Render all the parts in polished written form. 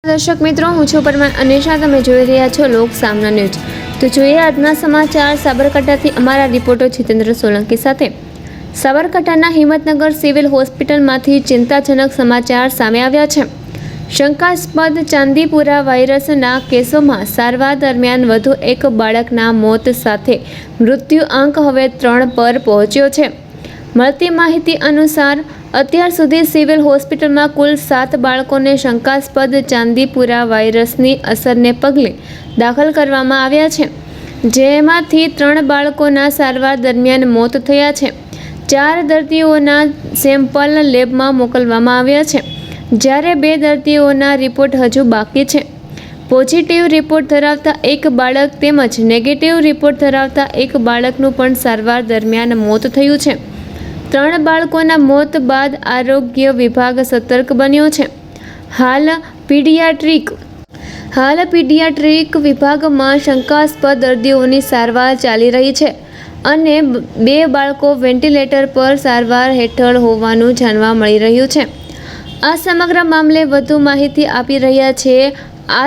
દર્શક મિત્રો, હું છું પરમાર અનિશા. તમે જોઈ રહ્યા છો લોક સામના ન્યૂઝ. તો જોઈએ આજના સમાચાર સાબરકાંઠાથી. અમારા રિપોર્ટર જીતેન્દ્ર સોલંકી સાથે. સાબરકાંઠાના હિંમતનગર સિવિલ હોસ્પિટલમાંથી ચિંતાજનક સમાચાર સામે આવ્યા છે. શંકાસ્પદ ચાંદીપુરા વાયરસના કેસોમાં સારવાર દરમિયાન વધુ એક બાળકના મોત સાથે મૃત્યુ આંક હવે 3 પર પહોંચ્યો છે. મળતી માહિતી અનુસાર અત્યાર સુધી સિવિલ હોસ્પિટલમાં કુલ 7 બાળકોને શંકાસ્પદ ચાંદીપુરા વાયરસની અસરને પગલે દાખલ કરવામાં આવ્યા છે, જેમાંથી 3 બાળકોના સારવાર દરમિયાન મોત થયા છે. 4 દર્દીઓના સેમ્પલ લેબમાં મોકલવામાં આવ્યા છે, જ્યારે 2 દર્દીઓના રિપોર્ટ હજુ બાકી છે. પોઝિટિવ રિપોર્ટ ધરાવતા એક બાળક તેમજ નેગેટિવ રિપોર્ટ ધરાવતા એક બાળકનું પણ સારવાર દરમિયાન મોત થયું છે. 3 બાળકોના મોત બાદ આરોગ્ય વિભાગ સતર્ક બન્યો છે. હાલ પીડિયાટ્રિક વિભાગમાં શંકાસ્પદ દર્દીઓની સારવાર ચાલી રહી છે અને 2 બાળકો વેન્ટિલેટર પર સારવાર હેઠળ હોવાનું જાણવા મળી રહ્યું છે. આ સમગ્ર મામલે વધુ માહિતી આપી રહ્યા છે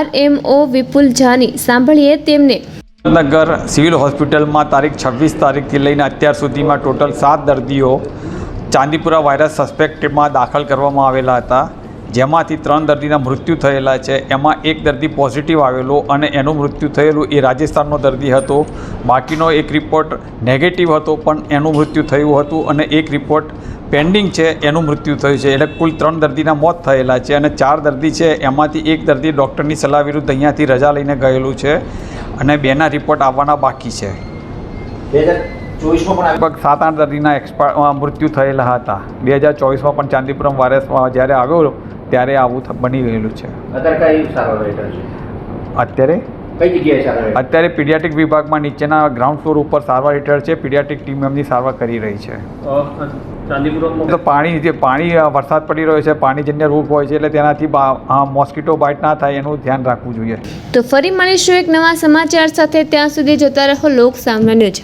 RMO વિપુલ જાની. સાંભળીએ તેમને. નગર સિવિલ હોસ્પિટલમાં તારીખ 26 તારીખથી લઈને અત્યાર સુધીમાં ટોટલ 7 દર્દીઓ ચાંદીપુરા વાયરસ સસ્પેક્ટમાં દાખલ કરવામાં આવેલા હતા, જેમાંથી 3 દર્દીના મૃત્યુ થયેલા છે. એમાં એક દર્દી પોઝિટિવ આવેલો અને એનું મૃત્યુ થયેલું એ રાજસ્થાનનો દર્દી હતો. બાકીનો એક રિપોર્ટ નેગેટિવ હતો પણ એનું મૃત્યુ થયું હતું અને એક રિપોર્ટ પેન્ડિંગ છે, એનું મૃત્યુ થયું છે. એટલે કુલ 3 દર્દીના મોત થયેલા છે અને 4 દર્દી છે એમાંથી એક દર્દી ડૉક્ટરની સલાહ વિરુદ્ધ અહીંયાથી રજા લઈને ગયેલું છે અને 2ના રિપોર્ટ આવવાના બાકી છે. 2024માં પણ લગભગ 7-8 દર્દીના મૃત્યુ થયેલા હતા. 2024માં પણ ચાંદીપુરમ વાયરસ જ્યારે આવ્યો ત્યારે આવું બની ગયેલું છે. અત્યારે પીડિયાટ્રિક વિભાગમાં નીચેના ગ્રાઉન્ડ ફ્લોર ઉપર સારવાર હેઠળ છે. પીડિયાટ્રિક ટીમ એમની સારવાર કરી રહી છે. તો પાણી વરસાદ પડી રહ્યો છે, પાણીજન્ય રોગ હોય છે, એટલે તેનાથી મોસ્કીટો બાઇટ ના થાય એનું ધ્યાન રાખવું જોઈએ. તો ફરી મળીશું એક નવા સમાચાર સાથે. ત્યાં સુધી જોતા રહો લોક સામના ન્યૂઝ.